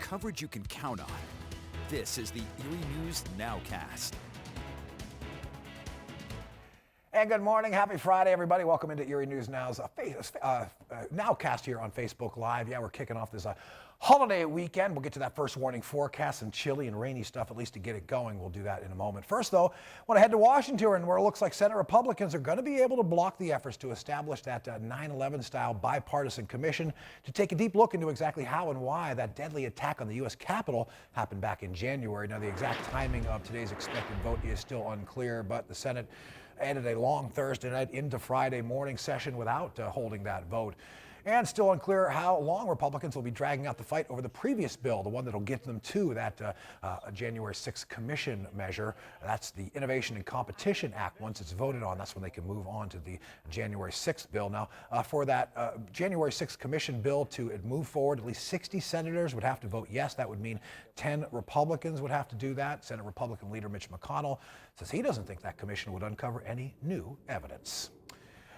coverage you can count on. This is the Erie News NOWCAST. And good morning. Happy Friday, everybody. Welcome into Erie News Now's NOWCAST here on Facebook Live. Yeah, we're kicking off this holiday weekend. We'll get to that first warning forecast, some chilly and rainy stuff, at least to get it going. We'll do that in a moment. First, though, I want to head to Washington, where it looks like Senate Republicans are going to be able to block the efforts to establish that 9/11-style bipartisan commission to take a deep look into exactly how and why that deadly attack on the U.S. Capitol happened back in January. Now, the exact timing of today's expected vote is still unclear, but the Senate added a long Thursday night into Friday morning session without holding that vote. And still unclear how long Republicans will be dragging out the fight over the previous bill, the one that will get them to that January 6th commission measure. That's the Innovation and Competition Act. Once it's voted on, that's when they can move on to the January 6th bill. Now, for that January 6th commission bill to move forward, at least 60 senators would have to vote yes. That would mean 10 Republicans would have to do that. Senate Republican leader Mitch McConnell says he doesn't think that commission would uncover any new evidence.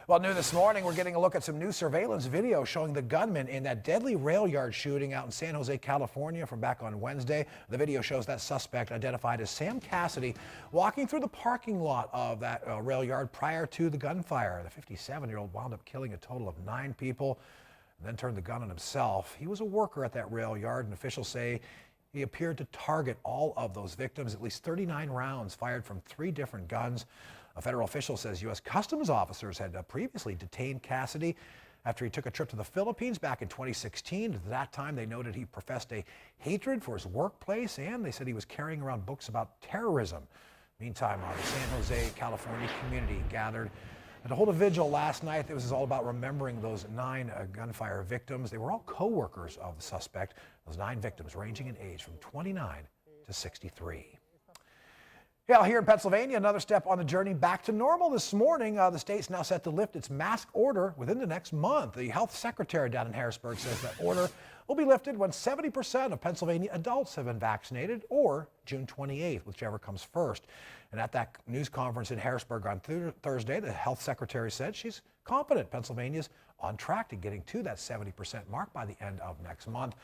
Well, new this morning, we're getting a look at some new surveillance video showing the gunman in that deadly rail yard shooting out in San Jose, California from back on Wednesday. The video shows that suspect, identified as Sam Cassidy, walking through the parking lot of that rail yard prior to the gunfire. The 57-year-old wound up killing a total of 9 people and then turned the gun on himself. He was a worker at that rail yard, and officials say he appeared to target all of those victims. At least 39 rounds fired from 3 different guns. A federal official says U.S. Customs officers had previously detained Cassidy after he took a trip to the Philippines back in 2016. At that time, they noted he professed a hatred for his workplace, and they said he was carrying around books about terrorism. Meantime, the San Jose, California community gathered to hold a vigil last night. This was all about remembering those 9 gunfire victims. They were all co-workers of the suspect. Those 9 victims ranging in age from 29 to 63. Yeah, here in Pennsylvania, another step on the journey back to normal this morning. The state's now set to lift its mask order within the next month. The health secretary down in Harrisburg says that order will be lifted when 70% of Pennsylvania adults have been vaccinated, or June 28th, whichever comes first. And at that news conference in Harrisburg on Thursday, the health secretary said she's confident Pennsylvania's on track to getting to that 70% mark by the end of next month.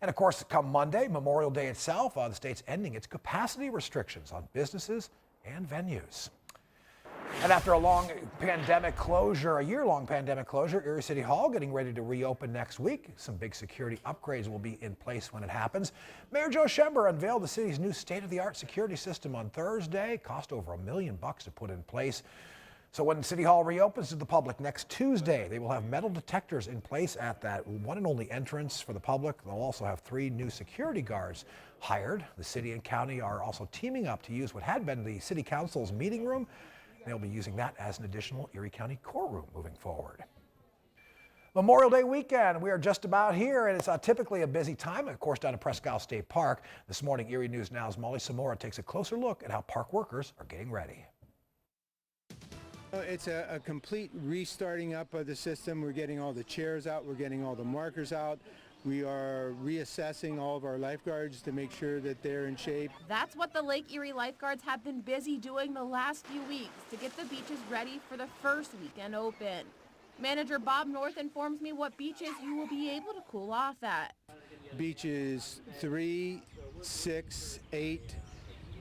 And of course, come Monday, Memorial Day itself, the state's ending its capacity restrictions on businesses and venues. And after a long pandemic closure, a year-long pandemic closure, Erie City Hall getting ready to reopen next week. Some big security upgrades will be in place when it happens. Mayor Joe Schember unveiled the city's new state-of-the-art security system on Thursday. Cost over $1 million to put in place. So when City Hall reopens to the public next Tuesday, they will have metal detectors in place at that one and only entrance for the public. They'll also have 3 new security guards hired. The city and county are also teaming up to use what had been the city council's meeting room. They'll be using that as an additional Erie County courtroom moving forward. Memorial Day weekend, we are just about here, and it's typically a busy time, of course, down at Presque Isle State Park. This morning, Erie News Now's Molly Samora takes a closer look at how park workers are getting ready. It's a complete restarting up of the system. We're getting all the chairs out. We're getting all the markers out. We are reassessing all of our lifeguards to make sure that they're in shape. That's what the Lake Erie lifeguards have been busy doing the last few weeks to get the beaches ready for the first weekend open. Manager Bob North informs me what beaches you will be able to cool off at. Beaches 3, 6, 8,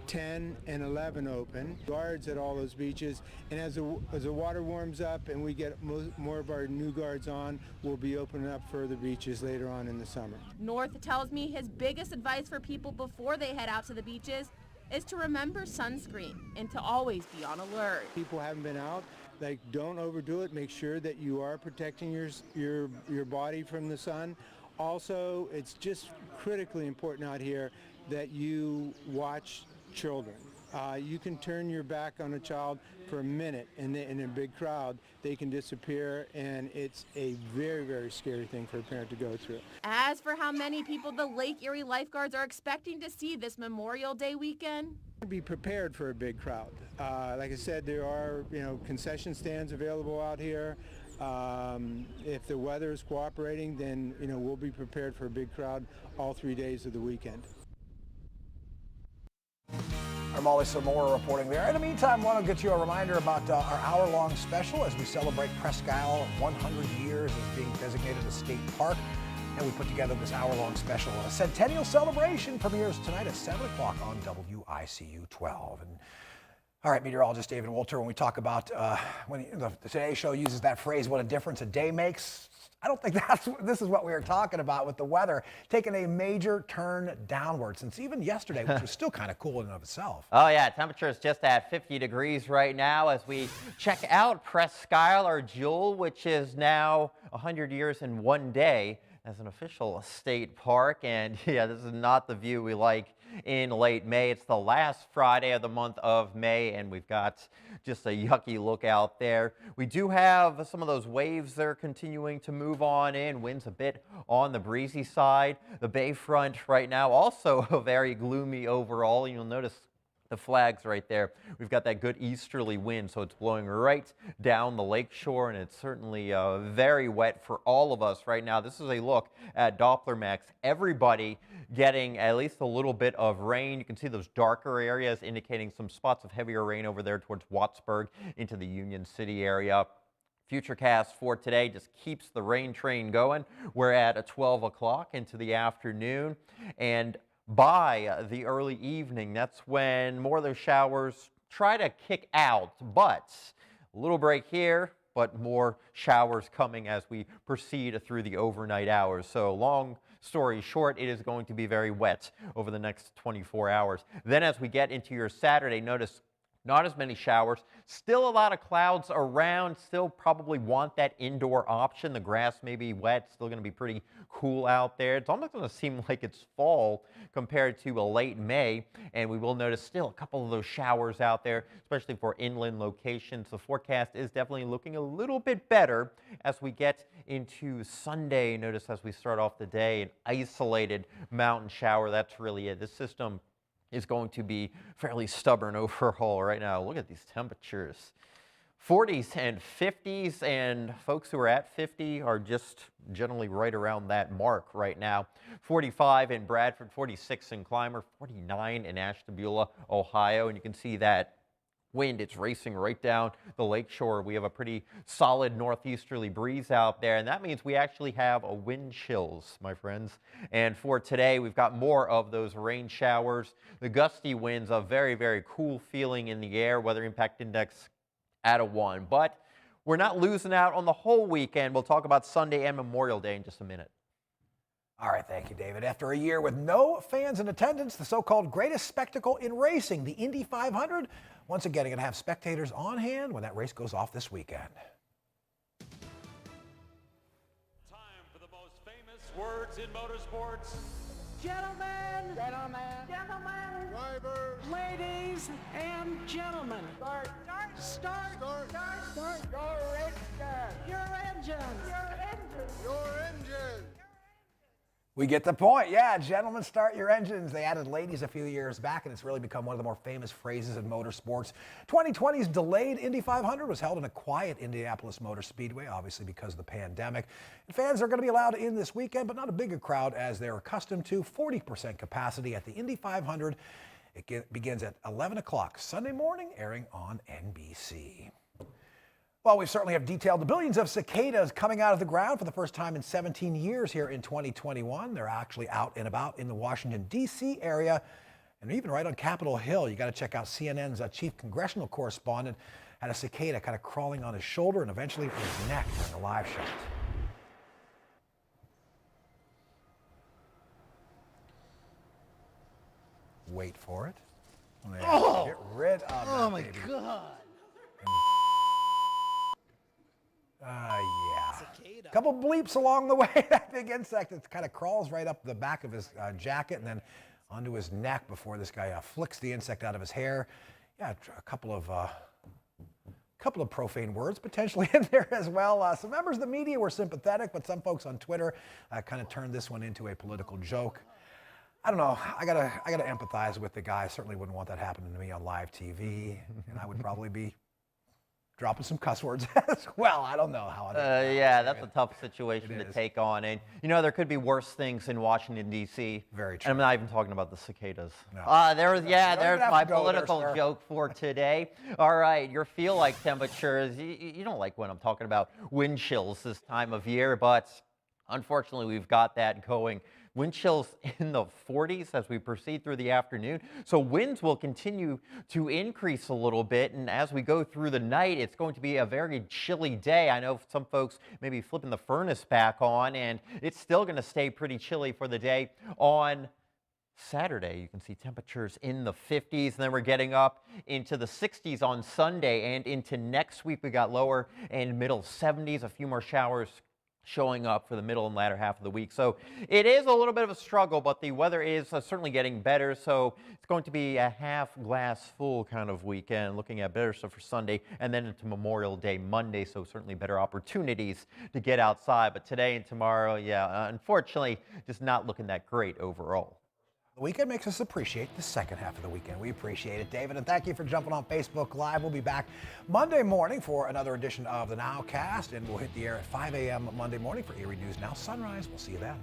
10 and 11 open. Guards at all those beaches, and as the water warms up and we get more of our new guards on, we'll be opening up further beaches later on in the summer. North tells me his biggest advice for people before they head out to the beaches is to remember sunscreen and to always be on alert. People haven't been out, like, don't overdo it. Make sure that you are protecting your body from the sun. Also, it's just critically important out here that you watch children. You can turn your back on a child for a minute, and in a big crowd, they can disappear, and it's a very, very scary thing for a parent to go through. As for how many people the Lake Erie lifeguards are expecting to see this Memorial Day weekend, be prepared for a big crowd. Like I said, there are concession stands available out here. If the weather is cooperating, then we'll be prepared for a big crowd all 3 days of the weekend. I'm Molly Samora reporting there. In the meantime, I want to get you a reminder about our hour-long special as we celebrate Presque Isle 100 years as being designated a state park. And we put together this hour-long special. Centennial Celebration premieres tonight at 7 o'clock on WICU 12. And all right, meteorologist David Wolter, when we talk about when the Today Show uses that phrase, what a difference a day makes, I don't think this is what we were talking about with the weather taking a major turn downward since even yesterday, which was still kind of cool in and of itself. Oh yeah, temperature is just at 50 degrees right now as we check out Presque Isle, our jewel, which is now 100 years in one day as an official state park. And yeah, this is not the view we like in late May. It's the last Friday of the month of May, and we've got just a yucky look out there. We do have some of those waves that are continuing to move on in. Winds a bit on the breezy side. The bayfront right now also very gloomy overall. You'll notice the flags right there. We've got that good easterly wind, so it's blowing right down the lakeshore, and it's certainly very wet for all of us right now. This is a look at Doppler Max. Everybody getting at least a little bit of rain. You can see those darker areas indicating some spots of heavier rain over there towards Wattsburg into the Union City area. Futurecast for today just keeps the rain train going. We're at 12 o'clock into the afternoon, and by the early evening, that's when more of those showers try to kick out, but a little break here, but more showers coming as we proceed through the overnight hours. So long story short, it is going to be very wet over the next 24 hours. Then as we get into your Saturday, notice not as many showers, still a lot of clouds around, still probably want that indoor option. The grass may be wet, still going to be pretty cool out there. It's almost going to seem like it's fall compared to a late May, and we will notice still a couple of those showers out there, especially for inland locations. The forecast is definitely looking a little bit better as we get into Sunday. Notice as we start off the day, an isolated mountain shower. That's really it. This system is going to be fairly stubborn overall right now. Look at these temperatures. 40s and 50s, and folks who are at 50 are just generally right around that mark right now. 45 in Bradford, 46 in Clymer, 49 in Ashtabula, Ohio, and you can see that wind, it's racing right down the lakeshore. We have a pretty solid northeasterly breeze out there, and that means we actually have a wind chills, my friends. And for today, we've got more of those rain showers. The gusty winds, a very, very cool feeling in the air. Weather impact index at a 1. But we're not losing out on the whole weekend. We'll talk about Sunday and Memorial Day in just a minute. All right, thank you, David. After a year with no fans in attendance, the so-called greatest spectacle in racing, the Indy 500, once again, going to have spectators on hand when that race goes off this weekend. Time for the most famous words in motorsports. Gentlemen, drivers, ladies and gentlemen, start your engines. We get the point. Yeah, gentlemen, start your engines. They added ladies a few years back, and it's really become one of the more famous phrases in motorsports. 2020's delayed Indy 500 was held in a quiet Indianapolis Motor Speedway, obviously because of the pandemic. And fans are going to be allowed in this weekend, but not a bigger crowd as they're accustomed to. 40% capacity at the Indy 500. It begins at 11 o'clock Sunday morning, airing on NBC. Well, we certainly have detailed the billions of cicadas coming out of the ground for the first time in 17 years here in 2021. They're actually out and about in the Washington, D.C. area, and even right on Capitol Hill. You got to check out CNN's chief congressional correspondent. Had a cicada kind of crawling on his shoulder and eventually his neck during a live shot. Wait for it. Oh! Get rid of that, Oh my baby. God. Yeah. Cicada. Couple bleeps along the way. That big insect that kind of crawls right up the back of his jacket and then onto his neck before this guy flicks the insect out of his hair. Yeah, a couple of profane words potentially in there as well. Some members of the media were sympathetic, but some folks on Twitter kind of turned this one into a political joke. I don't know. I gotta empathize with the guy. I certainly wouldn't want that happening to me on live TV, and I would probably be dropping some cuss words as well. I don't know how. Yeah, that's a tough situation to take on. And, you know, there could be worse things in Washington, D.C. Very true. And I'm not even talking about the cicadas. No. There's have my to go there, political sir. joke for today. All right, your feel-like temperatures. You don't like when I'm talking about wind chills this time of year, but Unfortunately, we've got that going. Wind chills in the 40s as we proceed through the afternoon. So winds will continue to increase a little bit. And as we go through the night, it's going to be a very chilly day. I know some folks may be flipping the furnace back on, and it's still going to stay pretty chilly for the day on Saturday. You can see temperatures in the 50s, and then we're getting up into the 60s on Sunday, and into next week we got lower and middle 70s, a few more showers showing up for the middle and latter half of the week. So it is a little bit of a struggle, but the weather is certainly getting better. So it's going to be a half glass full kind of weekend, looking at better stuff for Sunday and then into Memorial Day Monday. So certainly better opportunities to get outside. But today and tomorrow, yeah, unfortunately, just not looking that great overall. The weekend makes us appreciate the second half of the weekend. We appreciate it, David, and thank you for jumping on Facebook Live. We'll be back Monday morning for another edition of the NOWCAST, and we'll hit the air at 5 a.m. Monday morning for Erie News Now Sunrise. We'll see you then.